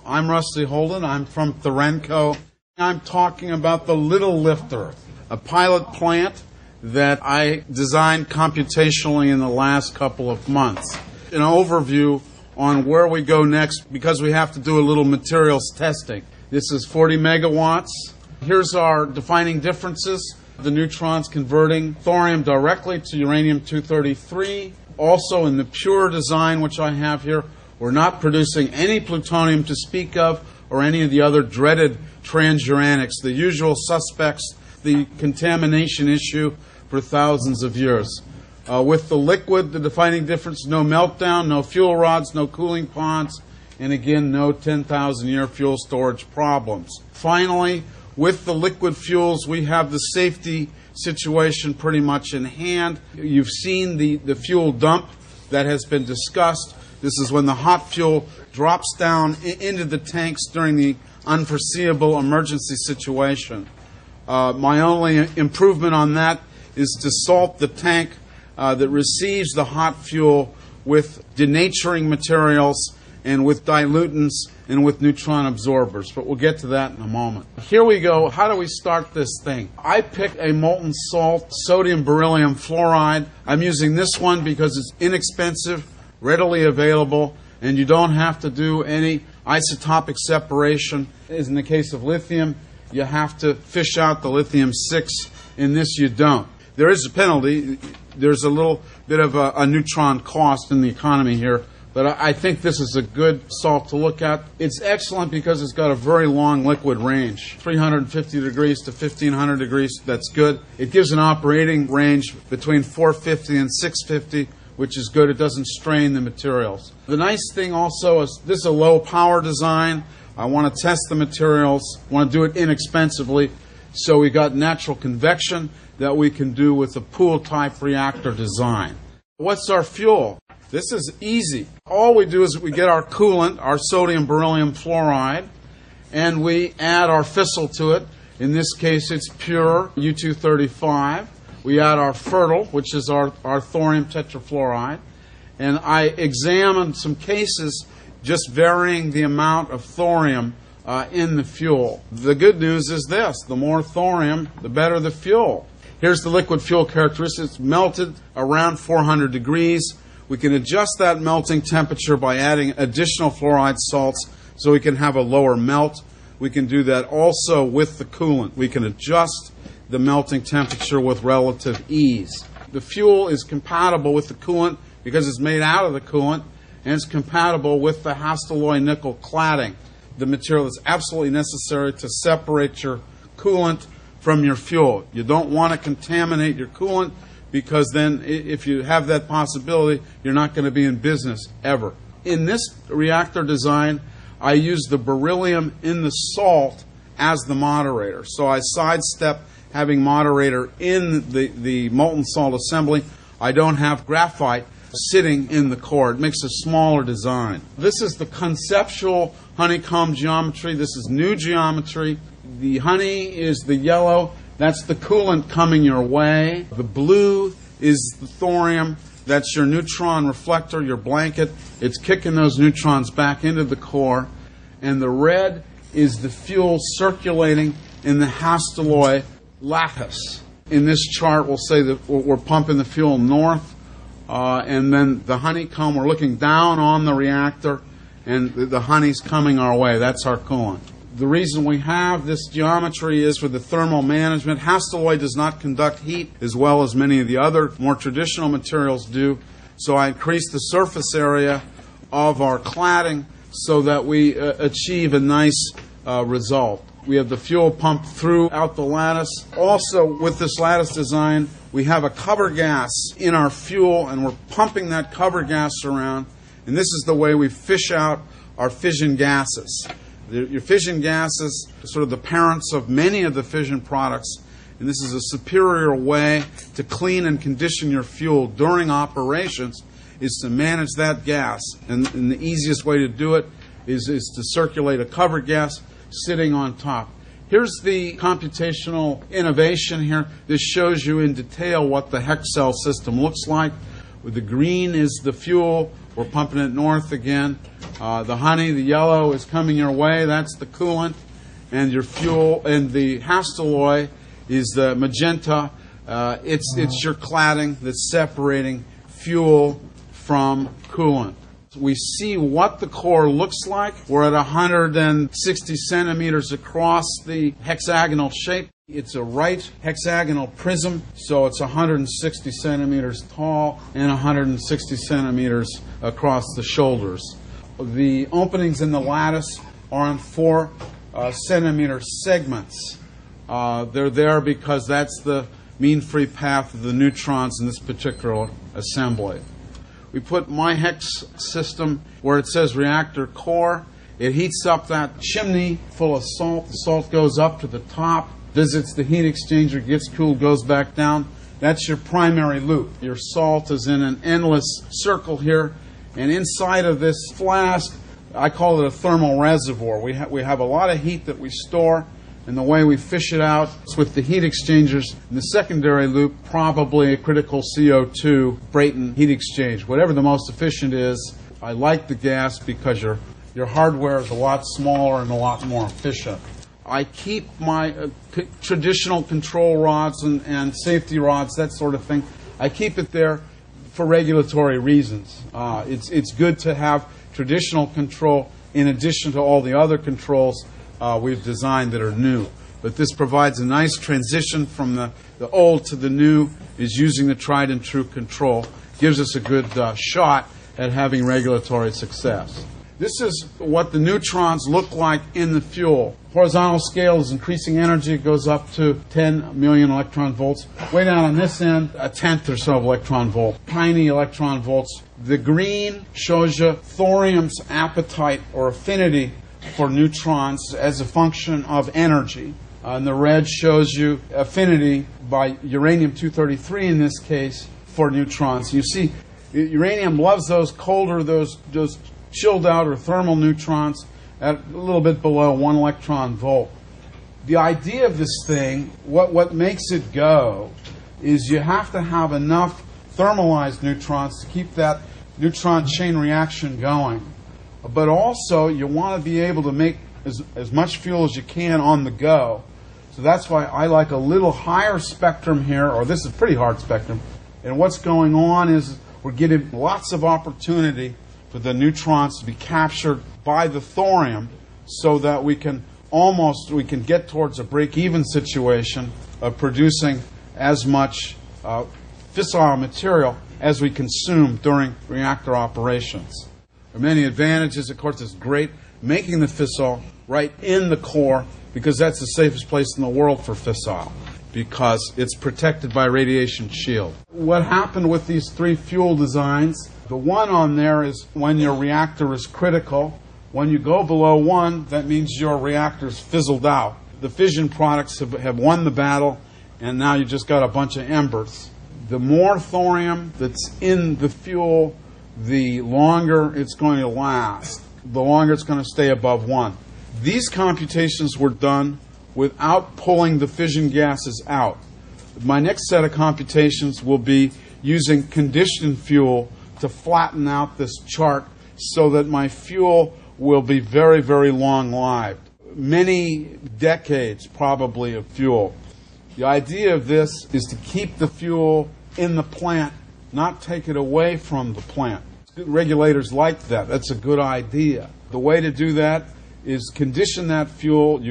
I'm Rusty Holden. I'm from Thorium. I'm talking about the Little Lifter, a pilot plant that I designed computationally in the last couple of months. An overview on where we go next because we have to do a little materials testing. This is 40 megawatts. Here's our defining differences. The neutrons converting thorium directly to uranium-233. Also in the pure design, which I have here, we're not producing any plutonium to speak of or any of the other dreaded transuranics, the usual suspects, the contamination issue for thousands of years. With the liquid, the defining difference, no meltdown, no fuel rods, no cooling ponds, and again, no 10,000-year fuel storage problems. Finally, with the liquid fuels, we have the safety situation pretty much in hand. You've seen the fuel dump that has been discussed. This is when the hot fuel drops down into the tanks during the unforeseeable emergency situation. My only improvement on that is to salt the tank that receives the hot fuel with denaturing materials and with dilutants and with neutron absorbers. But we'll get to that in a moment. Here we go. How do we start this thing? I picked a molten salt, sodium beryllium fluoride. I'm using this one because it's inexpensive, readily available, and you don't have to do any isotopic separation. As in the case of lithium, you have to fish out the lithium-6. In this, you don't. There is a penalty. There's a little bit of a neutron cost in the economy here, but I think this is a good salt to look at. It's excellent because it's got a very long liquid range, 350 degrees to 1,500 degrees. That's good. It gives an operating range between 450 and 650, which is good. It doesn't strain the materials. The nice thing also is this is a low power design. I want to test the materials. I want to do it inexpensively. So we got natural convection that we can do with a pool-type reactor design. What's our fuel? This is easy. All we do is we get our coolant, our sodium beryllium fluoride, and we add our fissile to it. In this case, it's pure U-235. We add our fertile, which is our thorium tetrafluoride. And I examined some cases just varying the amount of thorium in the fuel. The good news is this: the more thorium, the better the fuel. Here's the liquid fuel characteristics. Melted around 400 degrees. We can adjust that melting temperature by adding additional fluoride salts so we can have a lower melt. We can do that also with the coolant. We can adjust the melting temperature with relative ease. The fuel is compatible with the coolant because it's made out of the coolant, and it's compatible with the Hastelloy nickel cladding, the material that's absolutely necessary to separate your coolant from your fuel. You don't want to contaminate your coolant because then if you have that possibility, you're not going to be in business ever. In this reactor design, I use the beryllium in the salt as the moderator. So I sidestep having moderator in the molten salt assembly. I don't have graphite sitting in the core. It makes a smaller design. This is the conceptual honeycomb geometry. This is new geometry. The honey is the yellow. That's the coolant coming your way. The blue is the thorium. That's your neutron reflector, your blanket. It's kicking those neutrons back into the core. And the red is the fuel circulating in the Hastelloy lattice. In this chart, we'll say that we're pumping the fuel north, and then the honeycomb, we're looking down on the reactor, and the honey's coming our way. That's our coolant. The reason we have this geometry is for the thermal management. Hastelloy does not conduct heat as well as many of the other more traditional materials do, so I increase the surface area of our cladding so that we achieve a nice result. We have the fuel pumped throughout the lattice. Also, with this lattice design, we have a cover gas in our fuel, and we're pumping that cover gas around. And this is the way we fish out our fission gases. Your fission gases are sort of the parents of many of the fission products, and this is a superior way to clean and condition your fuel during operations, is to manage that gas. And the easiest way to do it is to circulate a cover gas sitting on top. Here's the computational innovation here. This shows you in detail what the hex cell system looks like. The green is the fuel We're pumping it north again. The honey, the yellow, is coming your way. That's the coolant. And your fuel, and the hastaloy is the magenta. It's your cladding that's separating fuel from coolant. We see what the core looks like. We're at 160 centimeters across the hexagonal shape. It's a right hexagonal prism, so it's 160 centimeters tall and 160 centimeters across the shoulders. The openings in the lattice are on 4 centimeter segments. They're there because that's the mean free path of the neutrons in this particular assembly. We put my hex system where it says reactor core. It heats up that chimney full of salt. The salt goes up to the top, visits the heat exchanger, gets cooled, goes back down. That's your primary loop. Your salt is in an endless circle here. And inside of this flask, I call it a thermal reservoir. We have a lot of heat that we store, and the way we fish it out is with the heat exchangers. In the secondary loop, probably a critical CO2 Brayton heat exchange. Whatever the most efficient is, I like the gas because your hardware is a lot smaller and a lot more efficient. I keep my traditional control rods and safety rods, that sort of thing. I keep it there for regulatory reasons. It's good to have traditional control in addition to all the other controls we've designed that are new. But this provides a nice transition from the old to the new, is using the tried and true control. Gives us a good shot at having regulatory success. This is what the neutrons look like in the fuel. Horizontal scale is increasing energy. It goes up to 10 million electron volts. Way down on this end, a tenth or so of electron volt. Tiny electron volts. The green shows you thorium's appetite or affinity for neutrons as a function of energy. And the red shows you affinity by uranium-233 in this case for neutrons. You see, uranium loves those colder, those chilled out or thermal neutrons at a little bit below 1 electron volt. The idea of this thing, what makes it go, is you have to have enough thermalized neutrons to keep that neutron chain reaction going. But also, you want to be able to make as much fuel as you can on the go. So that's why I like a little higher spectrum here, or this is a pretty hard spectrum. And what's going on is we're getting lots of opportunity for the neutrons to be captured by the thorium so that we can get towards a break-even situation of producing as much fissile material as we consume during reactor operations. There are many advantages. Of course, it's great making the fissile right in the core because that's the safest place in the world for fissile because it's protected by radiation shield. What happened with these 3 fuel designs, the one on there is when your reactor is critical. When you go below 1, that means your reactor's fizzled out. The fission products have won the battle, and now you just got a bunch of embers. The more thorium that's in the fuel, the longer it's going to last, the longer it's going to stay above 1. These computations were done without pulling the fission gases out. My next set of computations will be using conditioned fuel to flatten out this chart so that my fuel will be very, very long-lived. Many decades, probably, of fuel. The idea of this is to keep the fuel in the plant, not take it away from the plant. Regulators like that. That's a good idea. The way to do that is condition that fuel.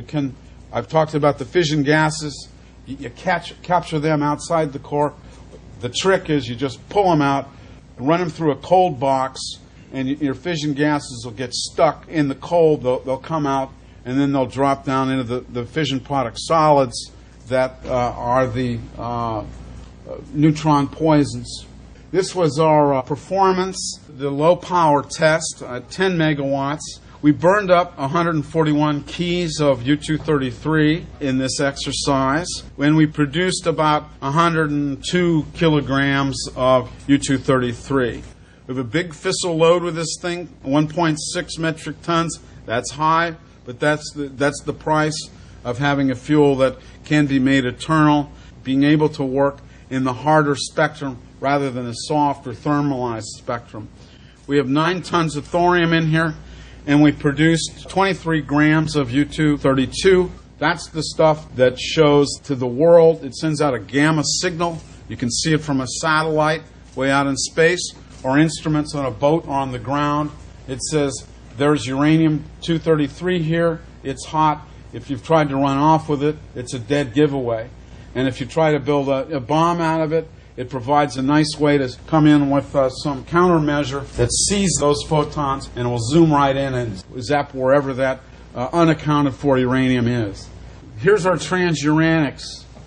I've talked about the fission gases. You capture them outside the core. The trick is you just pull them out, run them through a cold box, and your fission gases will get stuck in the cold. They'll come out, and then they'll drop down into the fission product solids that are the neutron poisons. This was our performance, the low power test, 10 megawatts. We burned up 141 keys of U-233 in this exercise, and we produced about 102 kilograms of U-233. We have a big fissile load with this thing, 1.6 metric tons. That's high, but that's the price of having a fuel that can be made eternal, being able to work in the harder spectrum rather than the soft or thermalized spectrum. We have 9 tons of thorium in here, and we produced 23 grams of U-232. That's the stuff that shows to the world. It sends out a gamma signal. You can see it from a satellite way out in space, or instruments on a boat or on the ground. It says, there's uranium-233 here. It's hot. If you've tried to run off with it, it's a dead giveaway. And if you try to build a bomb out of it, it provides a nice way to come in with some countermeasure that sees those photons and will zoom right in and zap wherever that unaccounted for uranium is. Here's our transuranics.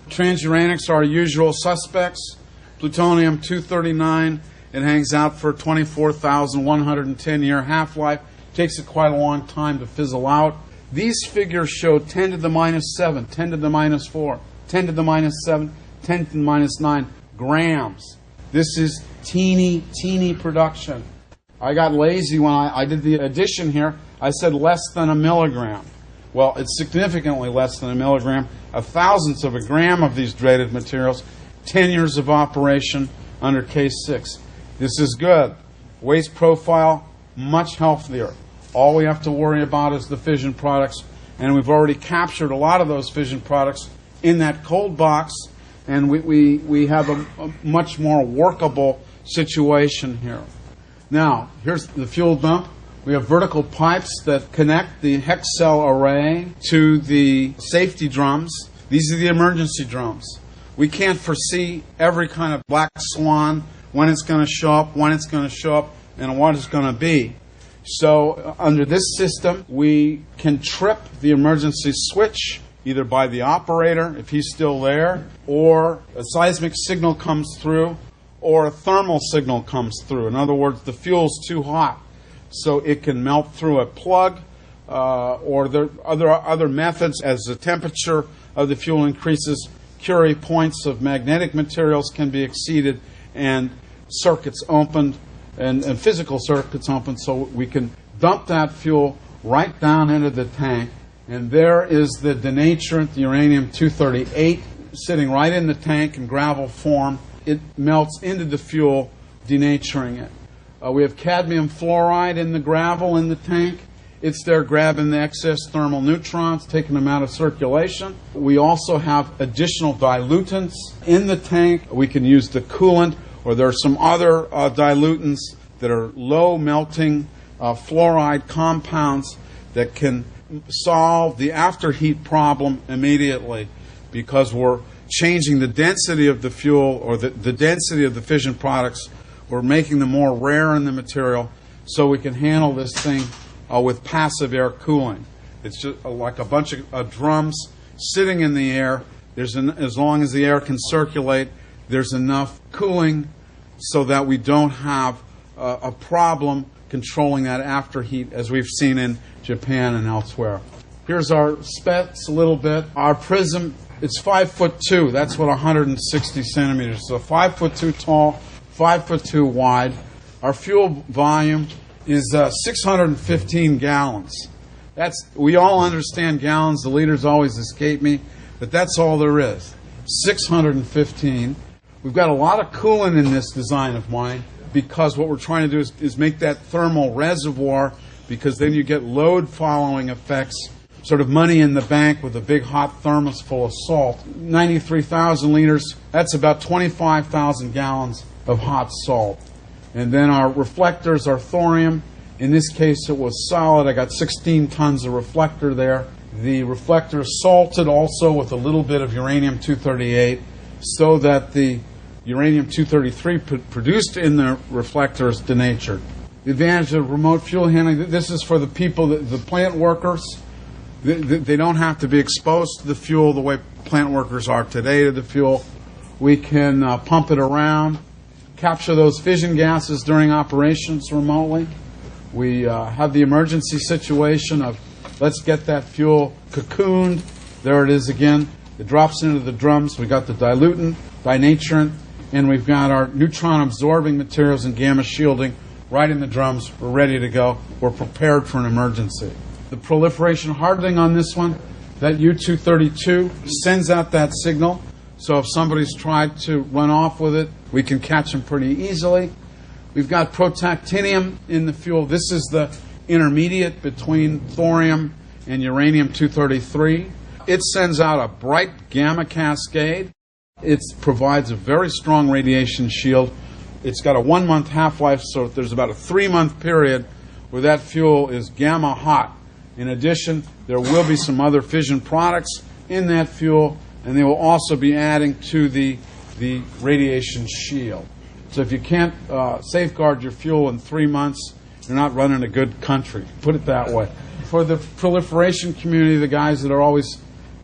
Transuranics are usual suspects. Plutonium-239, it hangs out for 24,110-year half-life. Takes it quite a long time to fizzle out. These figures show 10 to the minus 7, 10 to the minus 4, 10 to the minus 7, 10 to the minus 9 grams. This is teeny production. I got lazy when I did the addition here. I said less than a milligram. Well, it's significantly less than a milligram. A thousandth of a gram of these dreaded materials. 10 years of operation under Case 6. This is good. Waste profile, much healthier. All we have to worry about is the fission products, and we've already captured a lot of those fission products in that cold box, and we have a much more workable situation here. Now, here's the fuel dump. We have vertical pipes that connect the hex cell array to the safety drums. These are the emergency drums. We can't foresee every kind of black swan, when it's going to show up, and what it's going to be. So under this system, we can trip the emergency switch either by the operator, if he's still there, or a seismic signal comes through, or a thermal signal comes through. In other words, the fuel's too hot, so it can melt through a plug, or there are other methods. As the temperature of the fuel increases, Curie points of magnetic materials can be exceeded, and circuits opened, and physical circuits open, so we can dump that fuel right down into the tank. And there is the denaturant, the uranium-238, sitting right in the tank in gravel form. It melts into the fuel, denaturing it. We have cadmium fluoride in the gravel in the tank. It's there grabbing the excess thermal neutrons, taking them out of circulation. We also have additional dilutants in the tank. We can use the coolant, or there are some other dilutants that are low-melting fluoride compounds that can solve the afterheat problem immediately, because we're changing the density of the fuel, or the density of the fission products. We're making them more rare in the material, so we can handle this thing with passive air cooling. It's just like a bunch of drums sitting in the air. As long as the air can circulate, there's enough cooling so that we don't have a problem controlling that afterheat, as we've seen in Japan and elsewhere. Here's our specs a little bit. Our prism, it's 5'2". That's what 160 centimeters. So 5'2" tall, 5'2" wide. Our fuel volume is 615 gallons. We all understand gallons. The liters always escape me, but that's all there is. 615. We've got a lot of coolant in this design of mine, because what we're trying to do is make that thermal reservoir, because then you get load following effects, sort of money in the bank with a big hot thermos full of salt. 93,000 liters, that's about 25,000 gallons of hot salt. And then our reflectors are thorium. In this case, it was solid. I got 16 tons of reflector there. The reflector is salted also with a little bit of uranium-238, so that the uranium-233 produced in the reflector is denatured. The advantage of remote fuel handling, this is for the people, the plant workers. They don't have to be exposed to the fuel the way plant workers are today to the fuel. We can pump it around, capture those fission gases during operations remotely. We have the emergency situation of, let's get that fuel cocooned. There it is again. It drops into the drums. We've got the dilutant, denaturant, and we've got our neutron-absorbing materials and gamma shielding right in the drums. We're ready to go. We're prepared for an emergency. The proliferation hardening on this one, that U-232 sends out that signal. So if somebody's tried to run off with it, we can catch them pretty easily. We've got protactinium in the fuel. This is the intermediate between thorium and uranium-233. It sends out a bright gamma cascade. It provides a very strong radiation shield. It's got a 1-month half-life, so there's about a 3-month period where that fuel is gamma hot. In addition, there will be some other fission products in that fuel, and they will also be adding to the radiation shield. So if you can't safeguard your fuel in 3 months, you're not running a good country. Put it that way. For the proliferation community, the guys that are always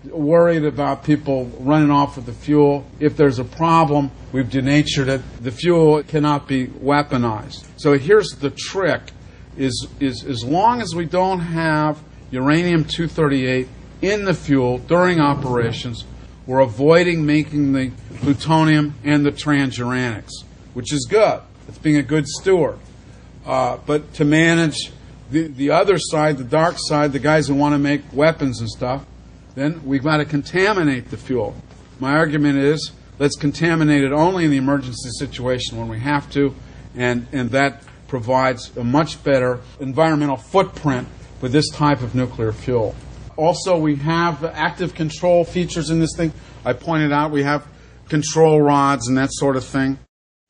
worried about people running off with the fuel, if there's a problem, we've denatured it. The fuel cannot be weaponized. So here's the trick, is as long as we don't have uranium-238 in the fuel during operations, we're avoiding making the plutonium and the transuranics, which is good. It's being a good steward. But to manage the other side, the dark side, the guys who want to make weapons and stuff, then we've got to contaminate the fuel. My argument is, let's contaminate it only in the emergency situation when we have to, and that provides a much better environmental footprint for this type of nuclear fuel. Also, we have active control features in this thing. I pointed out we have control rods and that sort of thing.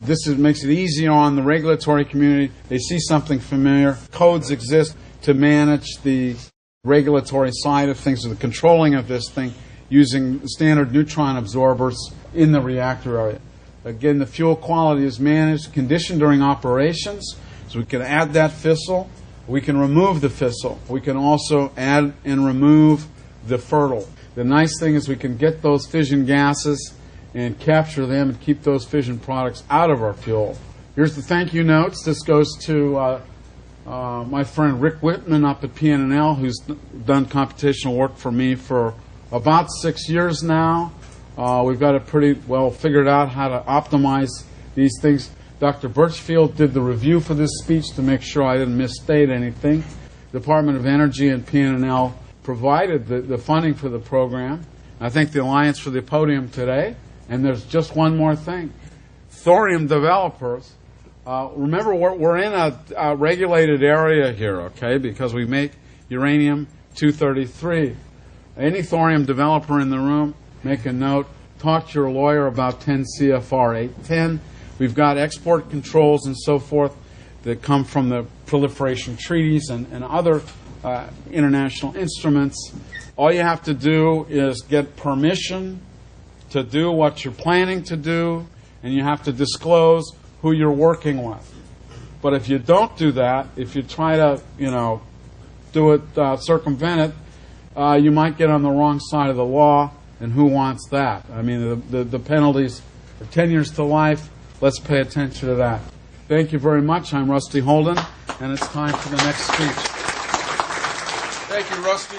This makes it easier on the regulatory community. They see something familiar. Codes exist to manage the regulatory side of things, or the controlling of this thing, using standard neutron absorbers in the reactor area. Again, the fuel quality is managed, conditioned during operations, so we can add that fissile. We can remove the fissile. We can also add and remove the fertile. The nice thing is we can get those fission gases and capture them and keep those fission products out of our fuel. Here's the thank you notes. This goes to my friend Rick Whitman up at PNNL, who's done computational work for me for about 6 years now. We've got it pretty well figured out how to optimize these things. Dr. Birchfield did the review for this speech to make sure I didn't misstate anything. The Department of Energy and PNNL provided the funding for the program. I thank the Alliance for the podium today. And there's just one more thing. Thorium developers, remember we're in a regulated area here, okay, because we make uranium-233. Any thorium developer in the room, make a note, talk to your lawyer about 10 CFR 810. We've got export controls and so forth that come from the proliferation treaties and other international instruments. All you have to do is get permission to do what you're planning to do, and you have to disclose who you're working with. But if you don't do that, if you try to, do it, circumvent it, you might get on the wrong side of the law, and who wants that? I mean, the penalties are 10 years to life. Let's pay attention to that. Thank you very much. I'm Rusty Holden, and it's time for the next speech. Thank you, Rusty.